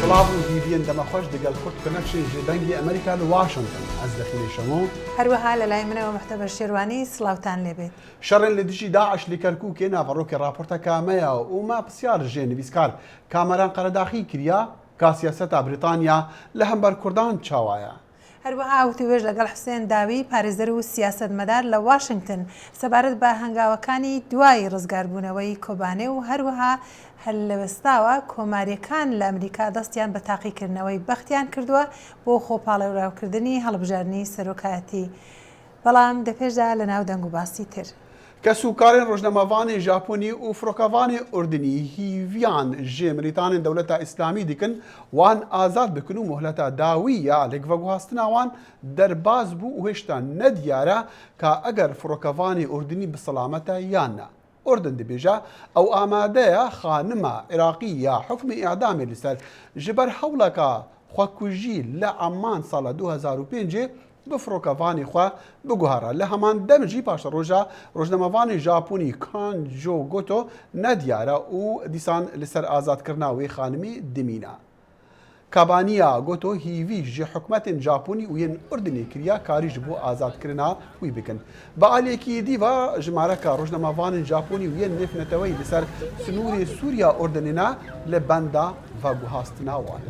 بڵاو دیڤین دەمەخۆش دەگەڵ کورت کۆنەکشن ژێدەنگی ئەمریکا لە واشنگتن ئەس دەخینێشەمەوە هەروەها لە لای منەوە محتەبە شێروانی سڵاوتان لێبێت. شەڕێن لە دژی داعش لە کەرکووکێ ناڤەڕۆکێ راپۆرتە کامەیە و ما پرسیار ژێ نویسکار کامەران قەرەداخی کردیا کا سیاسەتا بریتانیا لە هەمبەر کوردان چاوایە. هەروەها وتیوێژ لەگەڵ حوسێن داوی پارێزەر و سیاسەتمەدار لە واشنگتن سەبارەت بە هەنگاوەکانی دوای ڕزگاربوونەوەی کۆبانێ و هەروەها هەلوەستاوە کۆماریەکان لە ئەمریکا دەستیان بە تاقیکردنەوەی بەختیان کردووە بۆ خۆپاڵێوراوکردنی هەڵبژاردننی سەرۆکایەتی. بەڵام دەپێشدا لە ناو دەنگ و باسی تر. کە سوکارên ڕۆژنەمەوانی ژاپۆنی و فڕۆکەوانی ئوردنی هیڤیان ژێ مریتانên دەولەتا ئیسلامی دیکن وان ئازاد بکن و مهلەتا داوی یا لێکڤەگوهاستنا وان دەرباز بوو و هێشتا نەدیارە کە ئەگەر فڕۆکەوانی ئوردنی بسەلامەتە یاننا. ئوردن دەبێژە ئەو ئامادەیە خانمە عێراقی یا حکمی ئیعدامێ لەسەر ji ber hewleka xwekujî li Amman sala 2005 bi firokevانê xwe biguhere. Li heman dem jî paşa roja rojnamevanê Japonî Kanjo Goto nediyare û dîsan li ser azadkirina wê xanimî dimîne. Kabaniya Goto hîvî ji hikûmetên Japonî û yên Urdinê kiriya karî ji bo azadkirina wî bikin. Bi aliyekî dîva jimareka rojnamevanên Japonî û yên nêfneteweyî li ser sinûrê Sûriya Urdinê ne li benda veguhastina wan.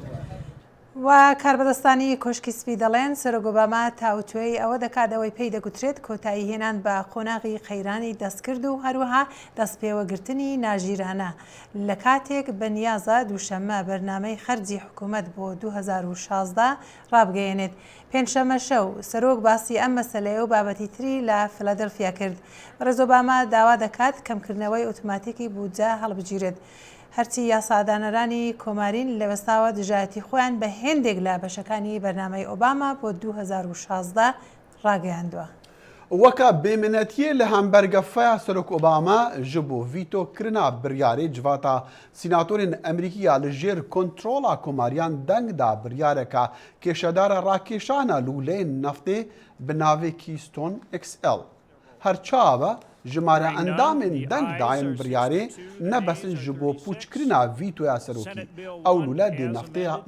و کاربەدەستانی کۆشکی سپی دەڵێن سەرۆک ئۆباما تاوتوێی ئەوە دەکاتەوەی پێی دەگوترێت کۆتایی هێنان بە قۆناغی قەیرانی دەستکرد و هەروەها دەستپێوەگرتنی ناژیرانە لە کاتێک بەنیازە دووشەممە بەرنامەی خەرجی حکوومەت بۆ 2016 ڕابگەیەنێت. پێنجشەممە شەو سەرۆک باسی ئەم مەسەلەیە و بابەتی تری لە فیلادلفیا کرد. بەڕێز ئۆباما داوا دەکات کەمکردنەوەی ئۆتۆماتیکی بودجە هەڵبگیرێت. هەرچی یاسادانەرانی کۆمارین لەوەستاوە دژایەتی خۆیان بە هێندێک لە بەشەکانی بەرنامەی ئۆباما بۆ 2016 ڕاگەیاندووە. وەکە بێمنەتیە لە هەمبەرگەفەیە سەرۆک ئۆباما ji bo vîtokirina biryarê civata sînatorên Emerîkiya li jêr kontrola komariyan deng da biryareka kêşedara rakêşana lûleyên neftê bi navê Keystone XL. Her çawe jimare endamên deng dayên biryarê nebesin ji bo pûçkirina vîtoya serokî. Ew lûle dê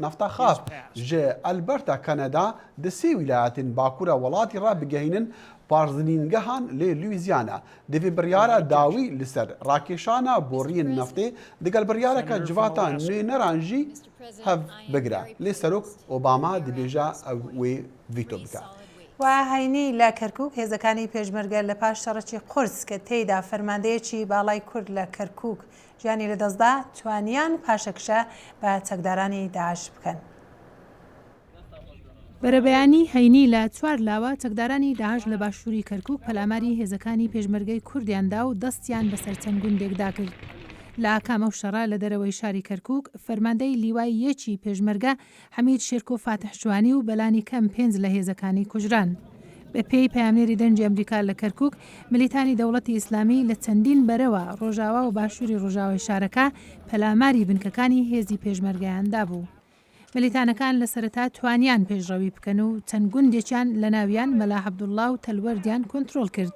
nefta xaf ji Alberta Kanada di sê wîlayetên bakûra welatî re bigehînin parzîngehan lê Louisiana. Divê biryara dawî li ser rakêşana boriyên neftê digel biryareka civata nûneran jî hev bigire. Lê serok Obama dibêje ew wê vîto bike. و هەینی لە کەرکووک هێزەکانی پێشمەرگە لە پاش شەڕەکی قورس کە تێیدا فەرماندەیەکی باڵای کورد لە کەرکووک ژیانی لەدەستدا توانیان پاشەکشە بە چەکدارانی داعش بکەن. بەرەبەیانی هەینی لە 4 لاوە چەکدارانی داعش لە باشووری کەرکووک پەلاماری هێزەکانی پێشمەرگەی کوردیاندا و دەستیان بەسەر چەند گوندێکدا کرد. لە ئاکامە و شەڕە لە دەرەوەی شاری کەرکووک فەرماندەی لیوای یەکی پێشمەرگە حەمید شێرکۆ فاتح جوانی و بەلانی کەم 5 لە هێزەکانی کوژران. بە پێی پەیامنێری دەنجی ئەمریکا لە کەرکووک ملیتانی دەوڵەتی ئیسلامی لە چەندین بەرەوە ڕۆژاوا و باشووری ڕۆژاوای شارەکە پەلاماری بنکەکانی هێزی پێشمەرگەیاندا بوو. ملیتانەکان لە سەرەتا توانیان پێشڕەوی بکەن و چەند گوندێکیان لە ناویان مەلا عەبدوڵڵا و تەلوەردیان کۆنتڕۆڵ کرد.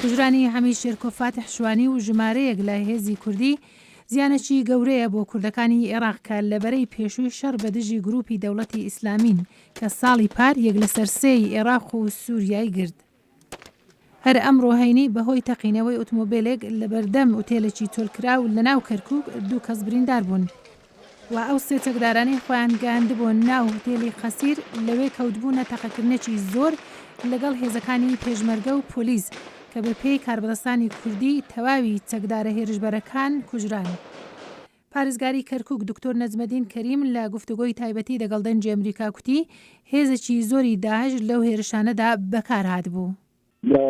کوژرانی حەمید شێرکۆ فاتح شوانی و ژمارەیەک لە هێزی کوردی زیانەکی گەورەیە بۆ کوردەکانی عێراق کە لەبەرەی پێشووی شەڕ بە دژی گروپی دەوڵەتی ئیسلامین کە ساڵی پار یەک لە سەرسێی عێراق و سووریای گرت. هەر ئەمڕۆ هەینی بەهۆی تەقینەوەی ئۆتۆمۆبیلێک لە بەردەم ئوتێلێکی تۆلکرا و لە ناو کەرکووک 2 کەس بریندار بوون. و ئەو سێ چەکدارانەی خۆیان گەیاندبوون ناو هۆتێلی خەسیر لەوێ کەوتبوونە تەقەکردنێکی زۆر لەگەڵ هێزەکانی پێشمەرگە و پۆلیس کە بە پێی کاربەدەستانی کوردی تەواوی چەکدارە هێرشبەرەکان کوژران. پارێزگاری کەرکووک دکتۆر نەجمەدین کەریم لە گفتوگۆی تایبەتی لەگەڵ دەنجی ئەمریکا کوتی هێزێکی زۆری داعش لەو هێرشانەدا بەکار هاتبوو. لە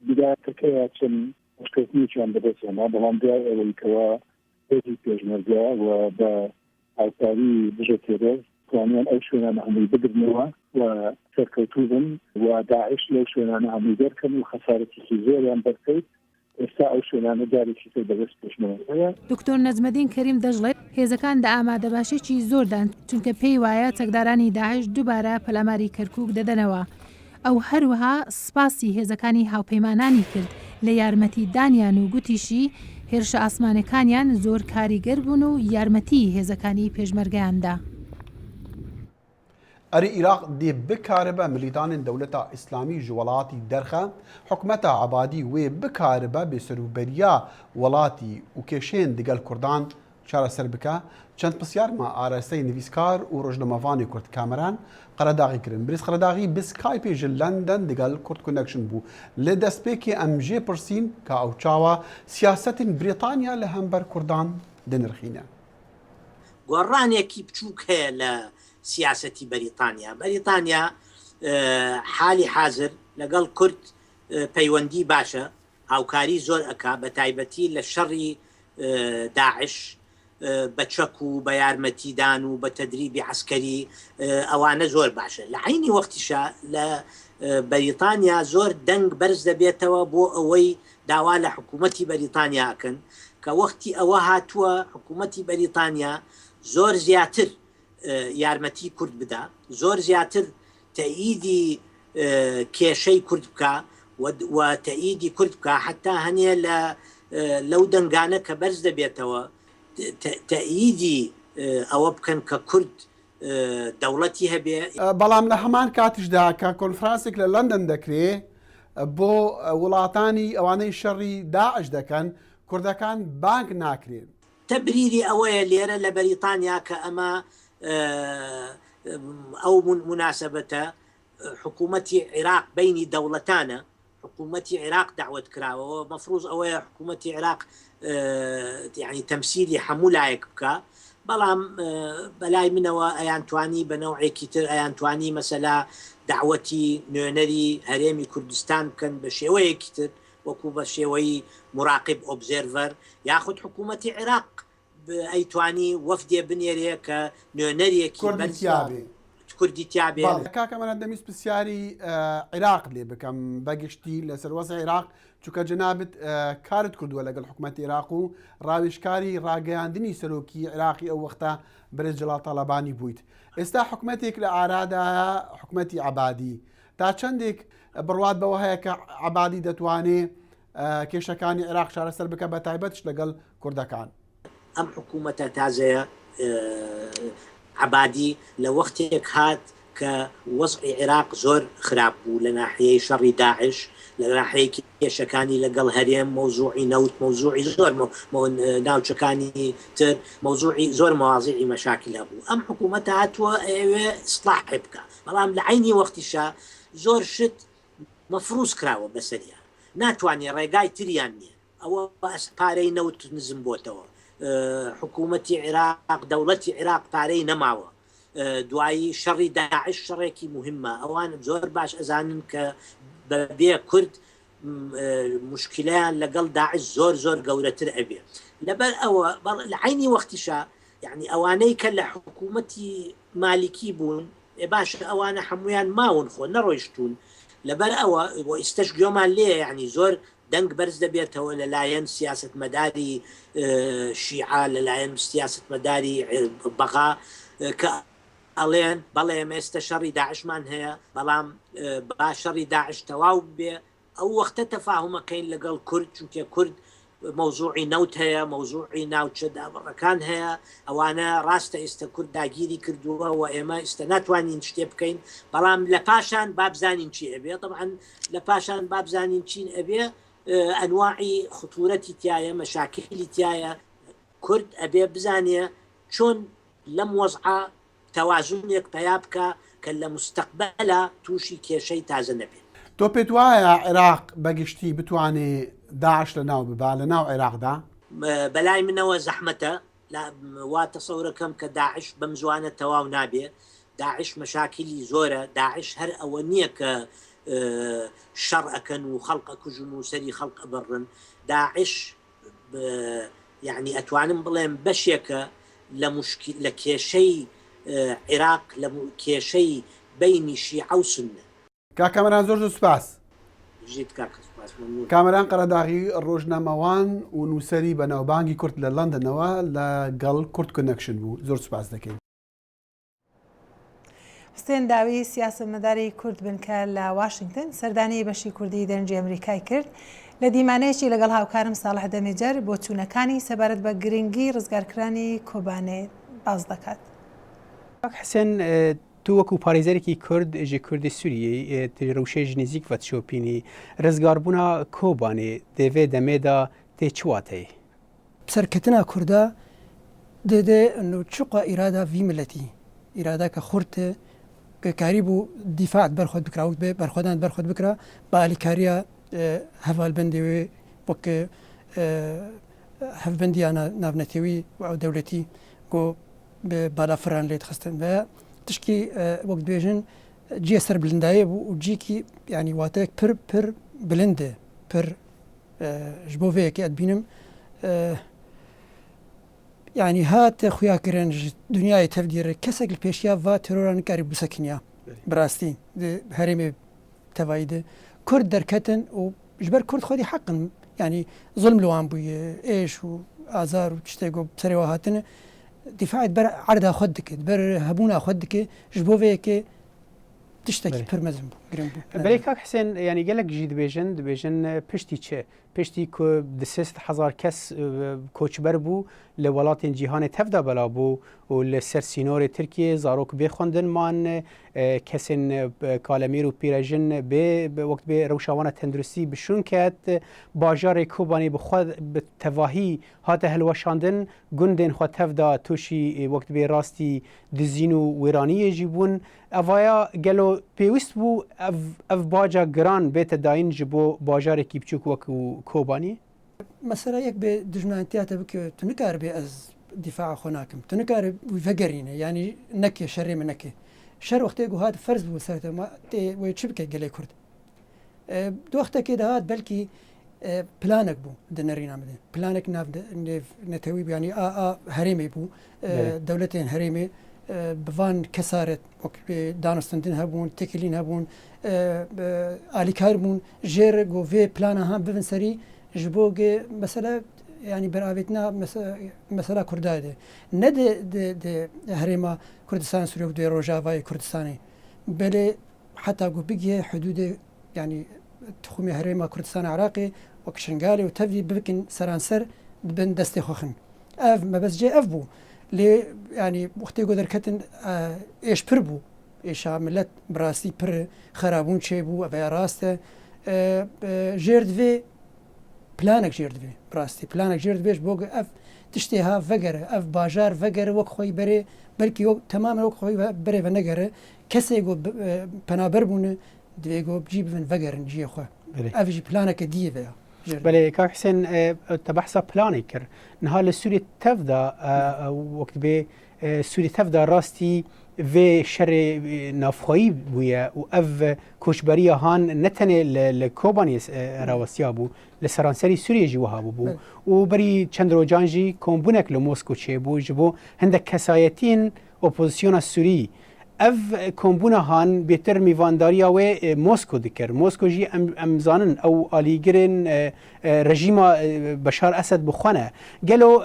بدایەتەکەیە چەند مشکلتێکیان بەدەستێنا بەڵام دوای ئەوەیکەوە هێزی پێشمەرگە و بە ئاوتاری دژە تێرە توانیان ئەو شوێنانە هەمووی بگرنەوە و سەرکەوتوو بن و داعش لەو شوێنانە هەمووی دەرکەن و خەسارەتێکی زۆریان بەرکەوت. ئێستا ئەو شوێنانە جارێکی تر بەدەست پێشمەرگەیە. دکتۆر نەجمەدین کەریم دەژڵێت هێزەکان دە ئامادەباشێکی زۆردان چونکە پێی وایە چەکدارانی داعش دووبارە پەلاماری کەرکووک دەدەنەوە. ئەو هەروەها سپاسی هێزەکانی هاوپەیمانانی کرد لە یارمەتی دانیان و گوتیشی هێرشە ئاسمانەکانیان زۆر کاریگەر بوون و یارمەتی هێزەکانی پێشمەرگەیاندا. ئەری عێراق دێ بکاربە ملیتانên دەولەتا ئیسلامی ji welatî derxe hikûmeta Ebadî wê bikaribe bêserûberiya welatî û kêşeyên digel Kurdan çareser bike. Çend pisyarma arasteyê nivîskar û rojnamevanê Kurd Kameran qeredaxî kirin. Birêz Qeredagî bi Skypê ji London digel Kurd Connection bû. Lê destpêkê em jê pirsîn ka ew çawa siyasetên Brîtanya li hember Kurdan dinirxîne. گۆڕانێکی بچووک هەیە لە سیاسەتی بەریتانیا حالی حاضر لەگەڵ کورد پەیوەندی باشە، هاوکاری زۆر ئەکا بە تایبەتی لە شەڕی داعش بە چەک و بە یارمەتیدان و بە تەدریبی عسکەری ئەوانە زۆر باشە. لە عینی وەختیشە لە بەریتانیا زۆر دەنگ بەرز دەبێتەوە بۆ ئەوەی داوا لە حکوومەتی بەریتانیاکەن کە وەختی ئەوە هاتووە حکوومەتی بەریتانیا زۆر زیاتر یارمەتی کورد بدا، زۆر زیاتر تەئیدی کێشەی کورد بکە و تەئیدی کورد بکە، حتا هەنێ لەو دەنگانە کە بەرز دەبێتەوە تەئیدی ئەوە بکەن کە کورد دەوڵەتی هەبێ. بەڵام لە هەمان کاتیشدا کە کۆنفرانسێک لە لەندەن دەکرێ بۆ وڵاتانی ئەوانەی شەڕی داعش دەکەن کوردەکان بانگ ناکرێن. تەبریری ئەوەیە لێرە لە بەریتانیا کە ئەمە ئەو مناسبەتە حکوومەتی عێراق بینی دەوڵەتانە، حکوومەتی عێراق داوت کراوەوە، مەفروض ئەوەیە حکوومەتی عێراق یعنی تەمسیلی هەموو لایەک بکە، بەڵام بەلای منەوە ئەیانتوانی بە نەوعێکی تر ئەیانتوانی مەسەلا داوەتی نوێنەری هەرێمی کوردستان بکەن بە شێوەیەکی تر وەکو بە شێوەی مراقب ئۆبزێرڤەر، یاخود حکوومەتی عێراق ئەیتوانی وەفدێ بنێرێ کە نوێنەرێکی کوردی تیابێ. کاکەمەە دەمیست پرسیاری عێراق لێ بکەم بەگشتی لە سەروەسە عێراق چونکە جەنابەت کارت کردووە لەگەڵ حکوومەتی عێراق و ڕاوێژکاری ڕاگەیاندنی سەرۆکی عێراقی ئەو وەختە بەرز جەڵال تاڵەبانی بوویت. ئێستا حکوومەتێک لە ئارادایە حکوومەتی عەبادی تا چەندێک بڕوات بەوە هەیە کە عەبادی دەتوانێت کێشەکانی عێراق چارەسەر بکە بە تایبەتش لەگەڵ کوردەکان. ئەم حکوومەتە تازەیە عەبادی لە وەختێک هات کە وەزعی عێراق زۆر خراپ بوو لە ناحیەی شەڕی داعش، لە ناحەیەکی کێشەکانی لەگەڵ هەرێم، مەوزوعی نەوت، مەوزوعی زۆر ناوچەکانی تر، مەوزوعی زۆر مواضیعی مەشاکل هەبوو. ئەم حکوومەتە هاتووە ئەوێ ئیسلاح بکە، بەڵام لە عینی وەختیشە زۆر شت مەفروض کراوە بەسەریە، ناتوانێت ڕێگای تریان نییە، ئەوە پارەی نەوت نزم بۆتەوە. حکوومەتی عێراق دەوڵەتی عێراق پارەی نەماوە، دوایی شەڕی داعش شەڕێکی مهمە، ئەوان زۆر باش ئەزانن کە بەبێ کورد مشکلیان لەگەڵ داعش زۆر زۆر گەورەتر ئەبێ. لەبەر ئەوە لە عینی وەختیشە یعنی ئەوانەی کە لە حکوومەتی مالیکی بوون باش ئەوانە هەمویان ماون خۆ نەڕۆیشتون، لەبەر ئەوە بۆ ئیستەش گوێمان لێ یعنی زۆر دەنگ بەرز دەبێتەوە لەلایەن سیاستمەداری شیعە، لەلایەن سیاستمەداری بەغا کە ئەڵێن بەڵێ ئێستا شەڕی داعشمان هەیە، بەڵام با شەڕی داعش تەواو بێ ئەو وەختە تەفاهمەکەین لەگەڵ کورد، چونکە کورد مەوزوعی نەوت هەیە، مەوزوعی ناوچە دابڕەکان هەیە، ئەوانە ڕاستە ئێستا کورد داگیری کردووە و ئێمە ئێستا ناتوانین شتێ بکەین، بەڵام لە پاشان بابزانین چی ئەبێ. طبعا لە پاشان بابزانین چین ئەبێ، ئەنواعی خطورەتی تایە، مەشاکلی تایە، کورد ئەبێ بزانێ چۆن لەم وەزعە تەوازونێک پیا بکە کە لە مستەقبەلە تووشی کێشەی تازە نەبێت. تۆ پێت وایە عێراق بەگشتی بتوانێت داعش لە ناو ببا لە ناو عێراقدا؟ بەلای منەوە زەحمەتە، وا تەسەورەکەم کە داعش بەم زوانە تەواو نابێ، داعش مەشاکلی زۆرە، داعش هەر ئەوە نییە کە شەڕ ئەکەن و خەڵقە کوژن و سەری خەڵق ئەبڕن، داعش یعنی ئەتوانم بڵێم بەشێکە لە کێشەی عێراق، لە کێشەی بینی شیعە و سونە. کاکەمەران زۆر سوپاس. کامەران قەرەداغی ڕۆژنامەوان و نووسەری بە ناوبانگی کورد لە لەندەنەوە لەگەڵ کورد کۆنەکشن بوو. زۆر سوپاس دەکەین. حسێن داوی سیاسەتمەداری کورد بن کە لە واشنگتن سەردانی بەشی کوردی دەرەنجی ئەمریکای کرد لە دیمانەیەکی لەگەڵ هاوکارم ساڵح دەمێجەر بۆ چوونەکانی سەبارەت بە گرنگی ڕزگارکرانی کۆبانێ باز دەکات. حسێن تو وەکو پارێزەرێکی کورد ژێ کوردی سووریە ڕوشێژ نزیک و تشۆپینی ڕزگاربوونا کۆبانێ دەوێ دەمێدا تێ چواتەی سەرکەتنا کووردا دێدێ چقا ئیرادا وی ملەتی ئیرادا کە خورتە کاری بوو دیفاعت بەرخۆت بکراوت بێ بەرخۆدان بەرخۆت بکرا بە ئالیکاریە هەڤالبەندێوێ وەک هەڤبەندیانە ناونەتێوی و دەولەتی گۆ بالافران لێت خستن و تشکی وەک بێژن جێ سەر بلندایە بوو و جیکی ینی واتەیەک پر بلندێ پر ji bo vê yekê bînim yanî hat xuyakirin ji dunyayê tevdîre kesek li pêşiya va terora nikarî bisekiniya bi rastî di herêmê tevayî de Kurd derketin û ji ber Kurd xwedî heqin yanî zulm li wan bûye êş û azar û tiştê got serê we hatine dîfaet ber erda xwe dike ber hebûna xwe dike ji bo vê yekê tiştekî pir mezin bû giring bû. Belê kak Hesên yanî gelek jî dibêjin piştî çi piştî ku di 300,000 kes koçber bû li welatên cîhanê tevda bela bû û li ser sînorê Tirkiye zarok bê xwendin man kesên kalemîr û pîrejin bê wekt bê rewşawana tenduristî bişûn ket bajarê Kobanî bi tevahî hate hilweşandin gundên xwe tevda tûşî wekt bê rastî dizîn û wêraniyê jî bûn evaya gelo pêwîst bû ev baca giran bête dayîn ji bo bajarekî biçûk wekû Kobanî? Mesela yek bê dijminatiyate bike tu nikare bê ez dîfaa xwe nakim tu nikare vegerîne yanî neke şerê min neke şer wextê ku hat ferz bû ser te tê wê çi bike gelê Kurd di wextekê de hat belkî planek bû di nerîna me de planek nav nêv netewî yanî a herêmê bû dewletên herêmê bi van kesaret danistandin hebûn têkilîn hebûn alîkar bûn jêr got vê plana han bivin serî ji bo mesela yani beravêtina mesela Kurdayê de ne de herêma Kurdistan Sûriye dê Rojavayê Kurdistanê belê heta got bigiye hudûdê yani tixûmê herêma Kurdistan Iraqê wek Şingalê û tevî bikin seranser dibin destê xwe xin ev mebez cê ev bû lê yani wextê got derketin êş pir bû êşa millet bi rastî pir xerabûn çêbû ev rast e jêr divê planek jêr divê rastî planek jêr divê ji bo ev tiştê ha vegere ev bajar vegere wek xwe berê belkî temamen wek xwe berê ve negere kesê got penaber bûne divê got cî bivin vegerin ciyê xwe ev jî planeke diyê veya Belê kak Hesên te behsa planê kir niha li Sûriyê tevda wekt bê Sûriyê tevda rastî vê şerê navxwayî bûye û ev koçberiya han ne tenê li Kobanî rawestiya bû li seranserî Sûriyê jî wiha bû û berî çend rojan jî kombûnek li Mosko çêbû ji bo hindek kesayetiyên opozisyona Sûrî ev kombûna han bêtir mîvandariya wê Mosko dikir Mosko jî em zanin ew alîgirên rejîma Beşar Esed bixwane gelo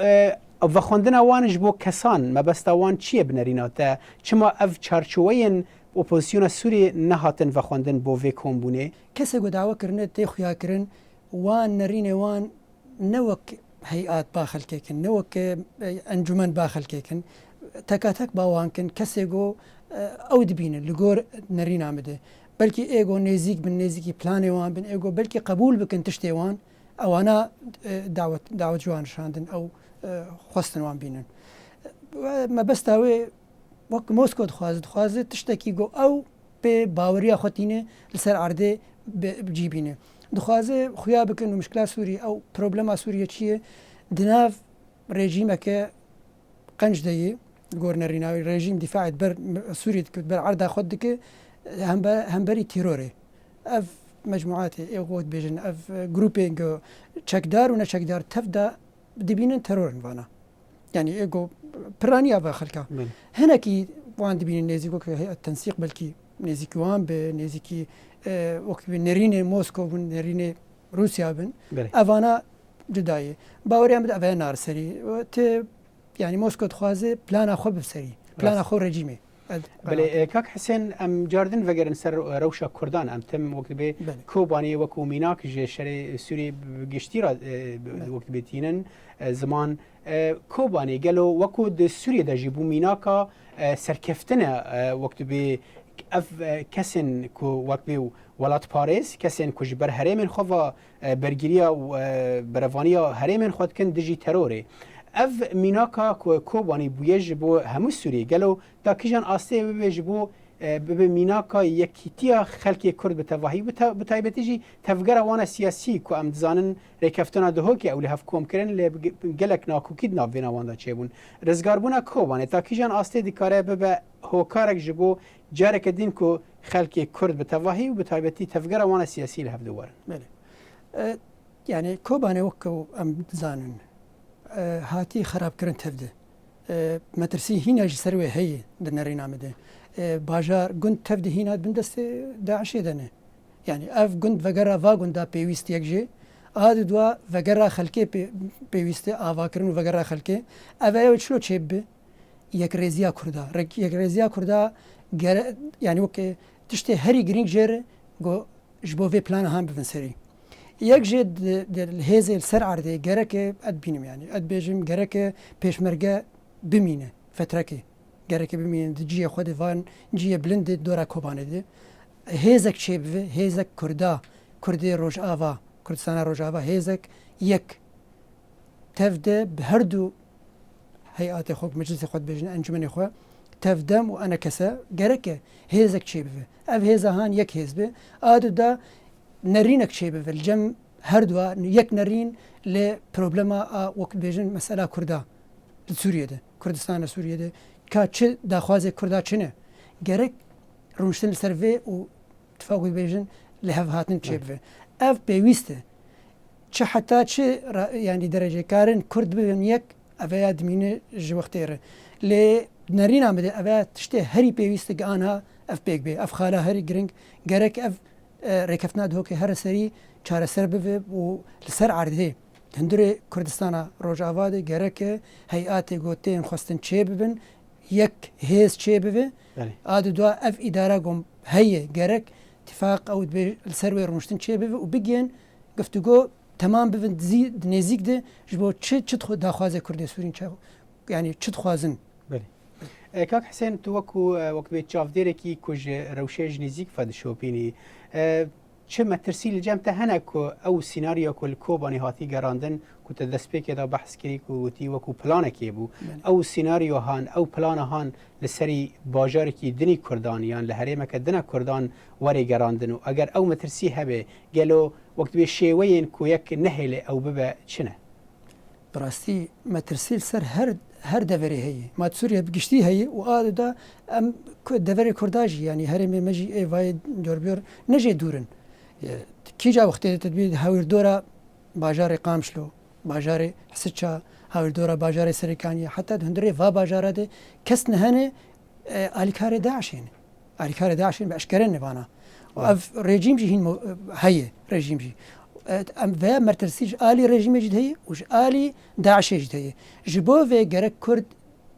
vexwendina wan ji bo kesan mebesta wan çi ye bi nerîna te çima ev çarçoveyên opozisyona Sûriyê nehatin vexwendin bo vê kombûnê kesê got dawa kirine tê xuyakirin wan nerînê wan ne wek heyat ba xelkêkin ne wek encûmen ba xelkêkin tekatek ba wan kin kesê got ew dibînin li gor nerîna me de belkî êgo nêzik bin nêzîkî planê wan bin êgo belkî qebûl bikin tiştê wan ewana dawet ji wan nişandin ew xwestin wan bînin mebesta wê wek Mosko dixwaze tiştekî got ew pê baweriya xwe tîne li ser erdê cî bîne dixwaze xuya bikin û mişkila Sûrî ew problema Sûriye çi ye di nav rejîmeke qenc de ye gor nerînawî rejîm dîfaet ber Sûriyê dike ber erda xwe dike hemberî terorê ev mecmuatê ê got bêjin ev grûpên got çekdar û neçekdar tevda dibînin terorin vana yani ê got piraniya ve xelka hinekî wan dibînin nêzik wek heyet tensîq belkî nêzîkî wan bi nêzîkî wek bi nerînê Mosko bûn nerînê Rûsya bin evana cuda ye baweriya min ev nar serî tê yani Mosko dixwaze plana xwe biserî plana xwe rejîmê بله کاک حسین ام جاردن وگرن سر روشا کردان ام تم وقت به کوبانی وکو میناک جه شر سوری گشتی را وقت بتینن زمان کوبانی گلو وکو د سوری د جیبو میناکا سرکفتنه وقت به اف کسین کو وقت به ولات پاریس کسین کو جبر هرمن خو برگیریا و بروانیا هرمن خود کن دجی تروره اف میناکا کوبانی بویج بو همو سوری گلو تا کیجان آسته بویج بو به میناکا یکیتیا خلکی کرد به تواهی به تایبتی جی تفگر وان سیاسی کو ام زانن ریکفتنا ده که اولی هف کوم کرن ل گلک ناکوکید ناوینا وان دا چه بون رزگار بونا کوبانی تا کیجان آسته دیکاره به هوکارک جبو جارک دین کو خلکی کرد به تواهی و به تایبتی تفگر وان سیاسی له دوار بله يعني كوباني وكو ام زانن هاتي خراب كرن تفده مترسي هنا جسروي هي دنرينا مده باجار قند تفده هنا بندست داعش دنه يعني اف قند فقرا فاقن دا بيويست يكجي هذا دوا فقرا خلكي بيويست افاكرن فقرا خلكي افايو شلو تشيب يكريزيا كردا يكريزيا كردا يعني وكي تشتي هري جرينج جير جو جبو في بلان هام بفنسري يكجد الهيزل سر عرضي جرك ادبينم يعني ادبيجم جرك بيشمرجا بمينه فتركي جرك بمين دجيه خود فان جيه بلند دورا كوبانه دي هيزك شيب هيزك كردا كردي روج آوا كردستان روج آوا هيزك يك تفده بهردو هيئات خوك مجلس خود بيجن انجمن خو تفدم وانا كسا جرك هيزك شيب اف هيزا هان يك هيزبه ادو دا نرينك شيء في الجم هردوا يك نرين لبروبلما وقت بيجن مسألة كردا سوريا ده كردستان سوريا ده كاتش داخواز كردا چنه جرك رونشتن سرفي وتفاوض بيجن لهف هاتن شيء في اف بيويسته چه حتى چه يعني درجة كارن كرد بين يك افيا دمينه جوختيره ل نرين عمده افيا تشته هري بيويسته قانها اف بيك بي اف خالا هري جرينج جرك اف ريكفتنا دهوكي هر سري چار سر بوي و لسر عرضه هندري كردستان روج آوادي گرك هيئات گوتين خواستن چه ببن يك هيز چه بوي آدو دوا اف اداره قم هي گرك اتفاق او لسر وي رمشتن چه بوي و بگين گفتگو تمام ببن نزيك ده جبو چه خود داخواز كردي سورين چه يعني چه خوازن کاک حسین تو وقت به چاف دیره کی کج روشش نزیک فد شوپینی چه مترسیل جمع هنه کو او سیناریا کل کوبانی هاتی گراندن کو تدسپی که دا بحث کری کو تی وکو پلان کی بو او سیناریو هان او پلان هان لسری باجار کی دنی کردانیان لهری مک دنا کردان وری گراندن و اگر او مترسی هبه گلو وقت به شیوین کو یک نهله او ببه چنه براستی مترسیل سر هر دوري هي ما سوريا بقشتي هي وهذا دا ام دوري كرداجي يعني هرمي مجي اي فايد دوربير نجي دورن كي جا وقت تدبير هاوير دورا باجار قامشلو باجار حسچا هاوير دورا باجار سريكانيا حتى هندري فا باجار ده كسن هنه الكار داعشين الكار داعشين باشكرن نبانا واف ريجيم جي هي ريجيم جي ام و مرترسيج آلي رژیم جد هي وش آلي داعش جد هي جبو في جرك كرد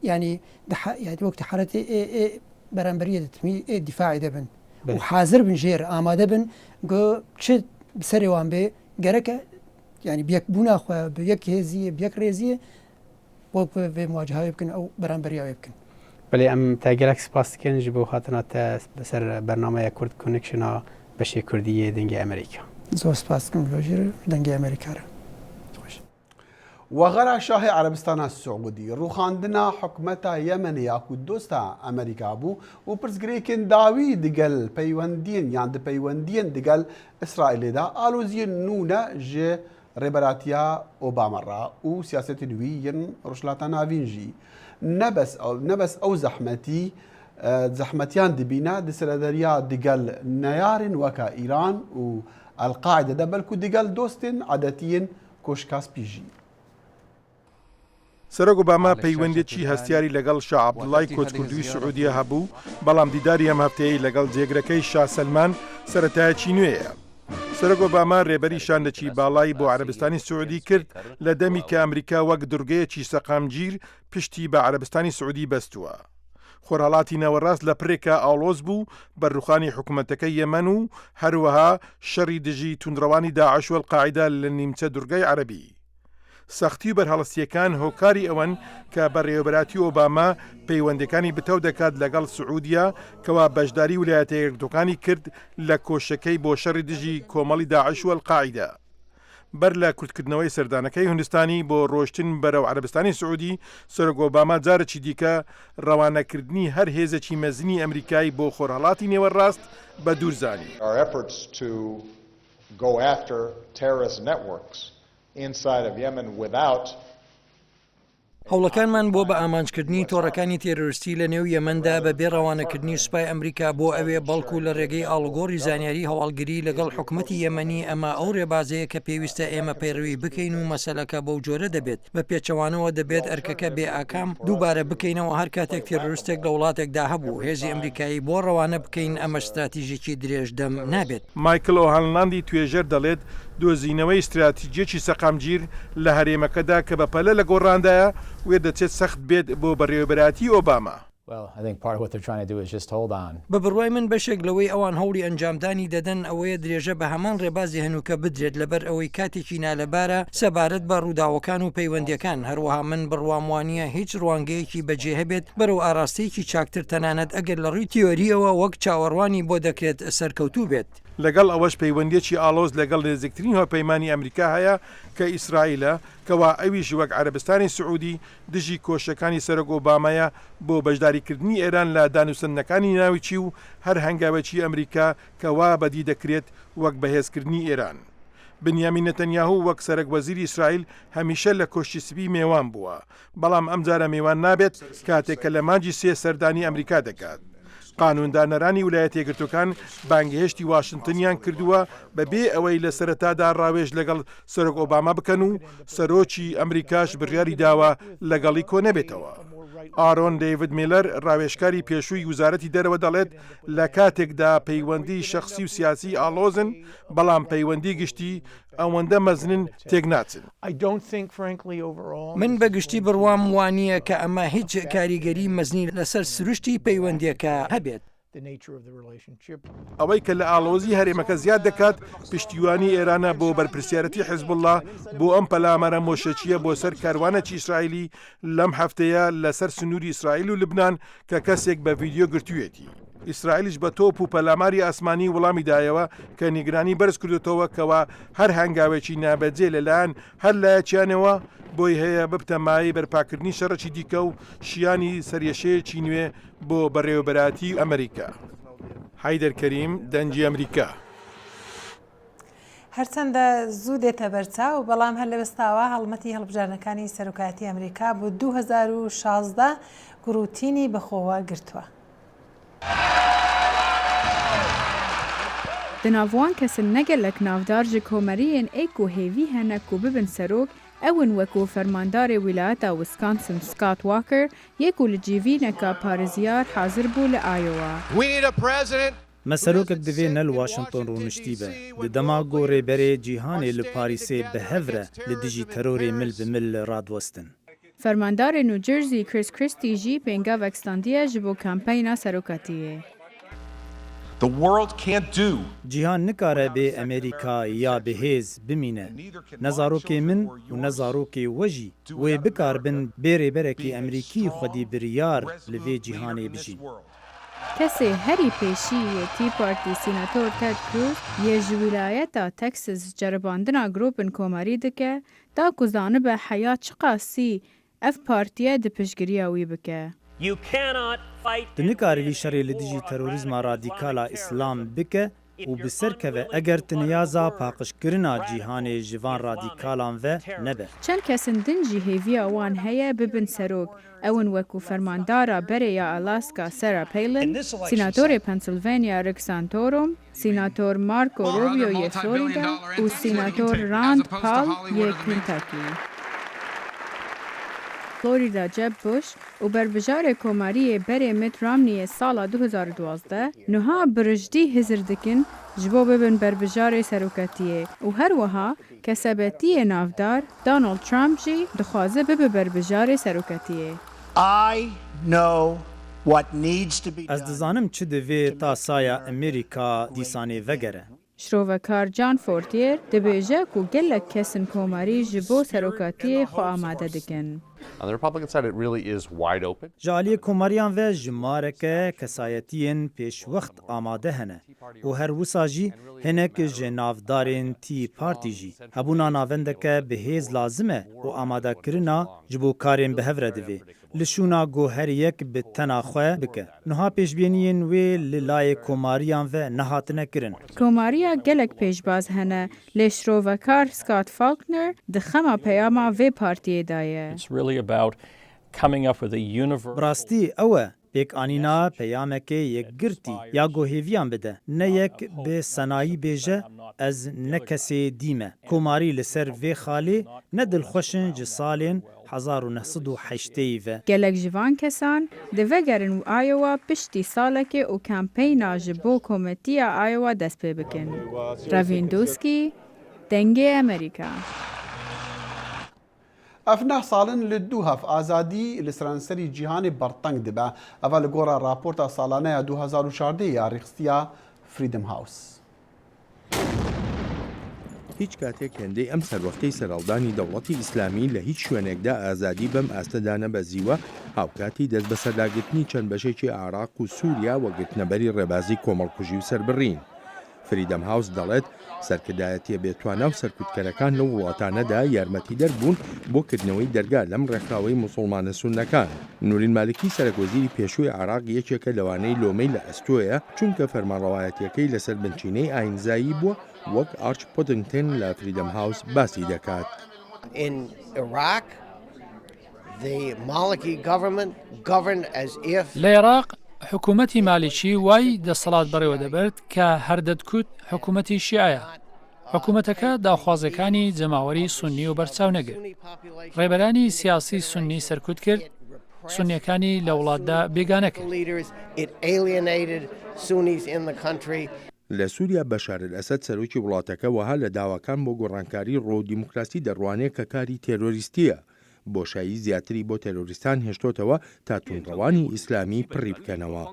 يعني يعني وقت حالة برانبرية تمي دفاعي دبن وحاضر بن جير آماده بن جو شد بسري وان بي جرك يعني بيك بونا خو بيك هزية بيك ريزية وقت في مواجهة يمكن او برانبرية يمكن بله ام تاجلك سپاس کن جبو خاطرنا بسر برنامه كرد كونكشنا بشي كردية دنجي أمريكا زۆر سپاسکەم لۆژێر دەنگی ئەمریکارە وغرا شاه عربستان السعودي روخاندنا حكمتا يمنيا كدوستا امريكا بو وبرزغريكن داوي دقل بيوندين يعني بيوندين دقل اسرائيل دا الوزين نونا جي ريبراتيا اوباما را وسياسة نويين رشلاتا نافينجي نبس او زحمتيان دبينا دسردريا دقل نيار وكا ايران والقاعدة دبلكو دقل دوستين عادتين كوشكاس بيجي سەرۆک ئۆباما پەیوەندێکی هەستیاری لەگەڵ شاه عەبدوڵای کۆچکردووی سعودیە هەبوو بەڵام دیداری ئەم هەفتەیەی لەگەڵ جێگرەکەی شاه سەلمان سەرەتایەکی نوێیە. سەرۆک ئۆباما ڕێبەری شانەکی باڵای بۆ عەرەبستانی سعودی کرد لە دەمی کە ئەمریکا وەک دورگەیەکی سەقامگیر پشتی بە عەرەبستانی سعودی بەستووە. خۆرهەڵاتی ناوەڕاست لە پرێکە ئاڵۆز بوو بەڕوخانی حکوومەتەکەی یەمەن و هەروەها شەڕی دژی توندڕەوانی داعش و القاعیدا لە نیمچە دوورگەی عەرەبی. سەختی و بەرهەڵەستیەکان هۆکاری ئەوەن کە بەڕێوەبەراتی ئۆباما پەیوەندەکانی بتەو دەکات لەگەڵ سعودیا کەوا بەشداری ویلایەتە یەکگرتوەکانی کرد لە کۆشەکەی بۆ شەڕی دژی کۆمەڵی داعش و القاعیدا. بەر لە کورتکردنەوەی سەردانەکەی هوندستانی بۆ ڕۆشتن بەرەو عەرەبستانی سعودی سەرۆک ئۆباما جارێکی دیکە ڕەوانەکردنی هەر هێزێکی مەزنی ئەمریکای بۆ خۆرهەڵاتی نێوەڕاست بە دوورزانی. inside of Yemen without هەوڵەکانمان بۆ بە ئامانجکردنی تۆڕەکانی تێرۆریستی لە نێو یەمەندا بە بێڕەوانەکردنی سوپای ئەمریکا بۆ ئەوێ بەڵکو لە ڕێگەی ئاڵگۆڕی زانیاری هەواڵگری لەگەڵ حکوومەتی یەمەنی ئەمە ئەو ڕێبازەیە کە پێویستە ئێمە پەیڕەوی بکەین و مەسەلەکە بەو جۆرە دەبێت بە پێچەوانەوە دەبێت ئەرکەکە بێ ئاکام دووبارە بکەینەوە هەر کاتێک تێرۆریستێک لە وڵاتێکدا هەبوو هێزی ئەمریکایی بۆ ڕەوانە بکەین ئەمە استراتیژێکی درێژدەم نابێت. مایکل ئۆهانلاندی توێژەر دەڵێت دۆزینەوەی استراتیجێکی سەقامگیر لە هەرێمەکەدا کە بە پەلە لە گۆڕاندایە وێ دەچێت سەخت بێت بۆ بەڕێوەبەراتی ئۆباما. بە بڕوای من بەشێک لەوەی ئەوان هەوڵی ئەنجامدانی دەدەن ئەوەیە درێژە بە هەمان ڕێبازی هەنووکە بدرێت لەبەر ئەوەی کاتێکی نالەبارە سەبارەت بە ڕووداوەکان و پەیوەندیەکان هەروەها من بڕوام وانییە هیچ ڕوانگەیەکی بەجێ هەبێت بەرەو ئاراستەیەکی چاکتر تەنانەت ئەگەر لە ڕووی تیۆریەوە وەک چاوەڕوانی بۆ دەکرێت سەرکەوتوو بێت. لەگەڵ ئەوەش پەیوەندێکی ئاڵۆز لەگەڵ نزیکترین هۆپەیمانی ئەمریکا هەیە کە ئیسرائیلە کەوا ئەویش وەک عەرەبستانی سعودی دژی کۆشەکانی سەرۆک ئۆبامایە بۆ بەشداریکردنی ئێران لە دانووسندنەکانی ناوچی و هەر هەنگاوێکی ئەمریکا کەوا بەدی دەکرێت وەک بەهێزکردنی ئێران. بنیامین نەتەنیاهو وەک سەرۆک وەزیری ئیسرائیل هەمیشە لە کۆشتی سپی میێوان بووە، بەڵام ئەم جارە میێوان نابێت کاتێک کە لە مانجی سێ سەردانی ئەمریکا دەکات. قانوندانەرانی ویلایەتە یەکگرتوەکان بانگهێشتی واشنگتنیان کردووە بەبێ ئەوەی لە سەرەتادا ڕاوێژ لەگەڵ سەرۆک ئۆباما بکەن و سەرۆکی ئەمریکاش بڕیاری داوە لەگەڵی کۆ نەبێتەوە. ئارۆن دەیڤید میلەر ڕاوێژکاری پێشووی وزارەتی دەرەوە دەڵێت لە کاتێکدا پەیوەندی شەخسی و سیاسی ئاڵۆزن بەڵام پەیوەندی گشتی ئەوەندە مەزنن تێک ناچن. من بەگشتی بڕوام وانییە کە ئەمە هیچ کاریگەری مەزنی لەسەر سروشتی پەیوەندیەکە هەبێت. ئەوەی کە لە ئاڵۆزی هەرێمەکە زیاد دەکات پشتیوانی ئێرانە بۆ بەرپرسیارەتی حیزبوڵڵا بۆ ئەم پەلامەرە مۆشەچیە بۆ سەر کاروانێکی ئیسرائیلی لەم هەفتەیە لەسەر سنووری ئیسرائیل و لبنان کە کەسێک بە ڤیدیۆ گرتوویەتی. ئیسرائیلیش بە تۆپ و پەلاماری ئاسمانی وەڵامی دایەوە کە نیگرانی بەرز کردوتەوە کەوا هەر هەنگاوێکی نابەجێ لەلایەن هەر لایەکیانەوە بۆی هەیە ببتەمایی بەرپاکردنی شەڕەکی دیکە و شیانی سەریەشەیەکی نوێ بۆ بەڕێوەبەراتی ئەمریکا. حیدەر کەریم، دەنجی ئەمریکا. هەرچەندە زوو دێتە بەرچاو بەڵام هەر لە بەستاوە هەڵمەتی هەڵبژارنەکانی سەرۆکاتی ئەمریکا بۆ 2016 گروتینی بەخۆوە گرتووە. Di navwan kesin negelek navdar ji komeriyên êk û hêvî hene ku bibin serok, ewin wekû fermandarê wîlayeta Wisconsin Scott Walker yê ku li cîvîneka parêziyar hazir bû li Iowa. Me serokek divê ne li Washington rûniştî be. Di dema gorê berê cîhanê li Parîsê bi hev re li dijî terorê mil bi mil radwestin. Fermandarê New Jersey Chris Christie jî pêngavek standiye ji bo kampeyna serokatiyê. The world can't do. Cîhan nikare bê Amerîka ya bihêz bimîne. Ne zarokê min û ne zarokê we jî wê bikarbin bê rêberekî Amerîkî xwedî biryar li vê cîhanê bijîn. Kesê herî pêşî yê Tea Party Senator Ted Cruz yê ji wîlayeta Texas ceribandina gropên komarî dike, ta ku zanibe heya çi qasî ev partiye di piştgiriya wî bike. Tu nikarî vî şerê li dijî terorîzma radîkala îslam bike û bi ser keve eger tu niyaza paqijkirina cîhanê ji van radîkalan ve nebe. Çend kesên din jî hêviya wan heye bibin serok. Ewin wekû fermandara berê ya Alaska Sarah Palin, Senatorê Pennsylvania Rick Santorum, Senator Marco Rubio yê Florida û Senator Rand Paul yê Kentucky. Florida Jeb Bush û berbijarê komariyê berê Mitt Romneyê sala 2012 niha birijdî hizir dikin ji bo bibin berbijarê seroketiyê û her wiha kesebetiyê navdar Donald Trump jî dixwaze bibe berbijarê seroketiyê. I know Ez dizanim çi divê ta saya Amerîka dîsanê vegere. شرۆڤەکار جان فۆرتێر دەبێژە و gelek kesên komarî ji bo serokatiyê xwe amade dikin. On the Republican side, it really is wide open. Ji aliyê komariyan ve ji mareke kesayetiyên pêşwext amade hene û her wisa jî hinek ji navdarên Tî Partî jî hebûna navendeke bihêz lazim e û amadekirina ji bo karên bi hev re divê. Li şûna goheriyek bi tena xwe bike. Niha pêşbîniyên wê li layê komariyan ve nehatine kirin. Komariya gelek pêşbaz hene lê şrovekar Scott Faulkner di xema peyama vê partiyê daye. Rastî ew e pêkanîna peyamekê yekgirtî ya gohêviyan bide. Ne yek bi senayî bêje ez ne kesê dîme. Komarî li ser vê xalê ne dilxweşin ji salên 1980 ve. Gelek ji van kesan divegerin û Iowa piştî salekê û kampeyna ji bo kometiya Iowa dest pê bikin. Ravindowski, Dengê Amerîka. افنه سالن لدو هف آزادی لسرانسری جیهان برطنگ دبه اول گورا راپورتا سالانه 2014 یا ریخستیا فریدم هاوس. هیچ کاتێک هێندەی ئەم سەروەختەی سەرەڵدانی دەوڵەتی ئیسلامی لە هیچ شوێنێکدا ئازادی بەم ئاستەدانە بەزیوە هاوکاتی دەست بە سەرداگرتنی چەند بەشێکی عێراق و سووریا و گرتنەبەری ڕێبازی کۆمەڵکوژی و سەربڕین. فریدەم هاوس دەڵێت سەرکردایەتیە بێتوانە و سەرکوتکەرەکان لە وڵاتانەدا یارمەتیدەر بوون بۆ کردنەوەی دەرگا لەم ڕێکخراوەی موسڵمانە سوننەکان. نورین مالکی سەرۆکوەزیری پێشووی عێراق یەکێکە لەوانەی لۆمەی لە ئەستۆیە چونکە فەرمانڕەوایەتیەکەی لەسەر بنچینەی ئاینزایی بووە وەک ئارچ پۆدنگتن لە فریدەم هاوس باسی دەکات. لە عێراق حکوومەتی مالیکی وای دەسەڵات بەڕێوە دەبێت کە هەردەتکوت حکوومەتی شیعە. حکوومەتەکە داخوازەکانی جەماوەری سونی و بەرچاو نەگرت. ڕێبەرانی سیاسی سونی سەرکوت کرد، سونیەکانی لە وڵاتدا بێگانە کرد. لە سووریا بەشار ئەسەد سەرۆکی وڵاتەکە وەها لە داواکان بۆ گۆڕانکاری ڕۆ دیموکراسی دەڕوانێت کە کاری تێرۆریستیە. بۆشایی زیاتری بۆ تەرۆریستان هێشتۆتەوە تا توندڕەوانی ئیسلامی پڕی بکەنەوە.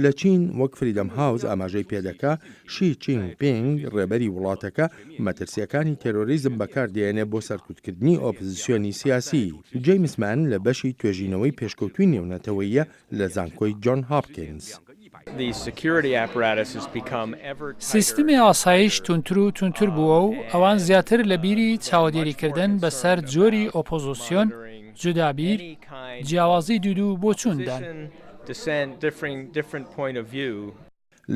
لە چین وەک فریدەم هاوس ئاماژەی پێدەکا شی جینپینگ ڕێبەری وڵاتەکە مەترسیەکانی تەرۆریزم بەکاردێنێ بۆ سەرکوتکردنی ئۆپۆزیسیۆنی سیاسی. جیمسمان لە بەشی توێژینەوەی پێشکەوتوی نێونەتەوەیە لە زانکۆی جۆن هاپکینز. سیستمی ئاسایش تونتر و تونتر بووە و ئەوان زیاتر لە بیری چاودێریکردن بەسەر جۆری ئۆپۆزیسیۆن، جودابیر، جیاوازی دوودوو بۆ چووندان.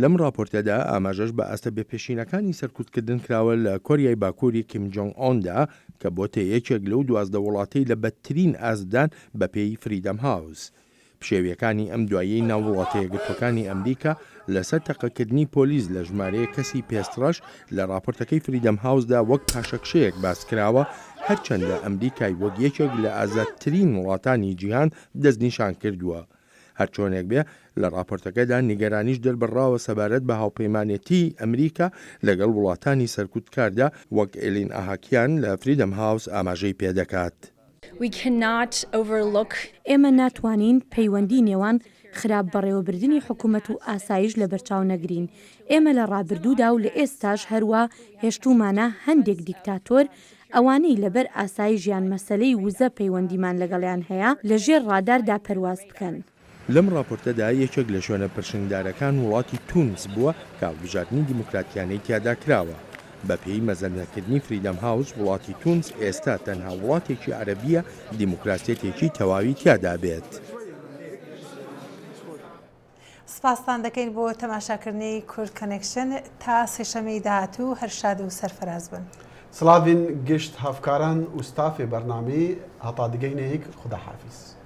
لەم راپۆرتەدا ئاماژەش بە ئاستە بێپێشینەکانی سەرکوتکردن کراوە لە کۆریای باکووری کیم جۆنگ ئۆندا کە بۆتە یەکێک لەو 12 وڵاتەی لە بەدترین ئازدان بە پێی فریدەم هاوس. پشێویەکانی ئەم دوایەی ناو وڵاتەیە گرتوەکانی ئەمریکا لەسەر تەقەکردنی پۆلیس لە ژمارەیە کەسی پێستڕەش لە راپۆرتەکەی فریدەم هاوسدا وەک پاشەکشەیەک باسکراوە هەرچەندە ئەمریکای وەک یەکێک لە ئازادترین وڵاتانی جیهان دەستنیشان کردووە. هەرچۆنێک بێ لە راپۆرتەکەدا نیگەرانیش دەربڕاوە سەبارەت بە هاوپەیمانێتی ئەمریکا لەگەڵ وڵاتانی سەرکوتکاردا وەک ئێلین ئاهاکیان لە فریدەم هاوس ئاماژەی پێدەکات. ئێمە ناتوانین پەیوەندی نێوان خراپ بەڕێوەبردننی حکوومەت و ئاسایش لە بەرچاو نەگرین. ئێمە لە ڕابردوودا و لە ئێستاش هەروە هێشتومانە هەندێک دیکتاتۆر ئەوانەی لەبەر ئاسایژیان مەسەلەی وزە پەیوەندیمان لەگەڵیان هەیە لە ژێر ڕاداردا پەرواز بکەن. لەم راپۆرتەدا یەکێک لە شوێنە پرشنگدارەکان وڵاتی تونس بووە کە هەڵبژاردننی دیموکراتیانەی تیادا کراوە. بە پێی مەزەندەکردنی فریدەم هاوس وڵاتی تونس ئێستا تەنها وڵاتێکی عەرەبیە دیموکراسیەتێکی تەواوی تیادا بێت. سپاسان دەکەین بۆ تەماشاکردنی کورد کەنێکشن تا سێشەمەی داهاتوو هەر شاد و سەرفەراز بن. سلاوین گشت هەفکاران و ستافێ بەرنامەی هەتا دیگەینەیەک خوداحافیز.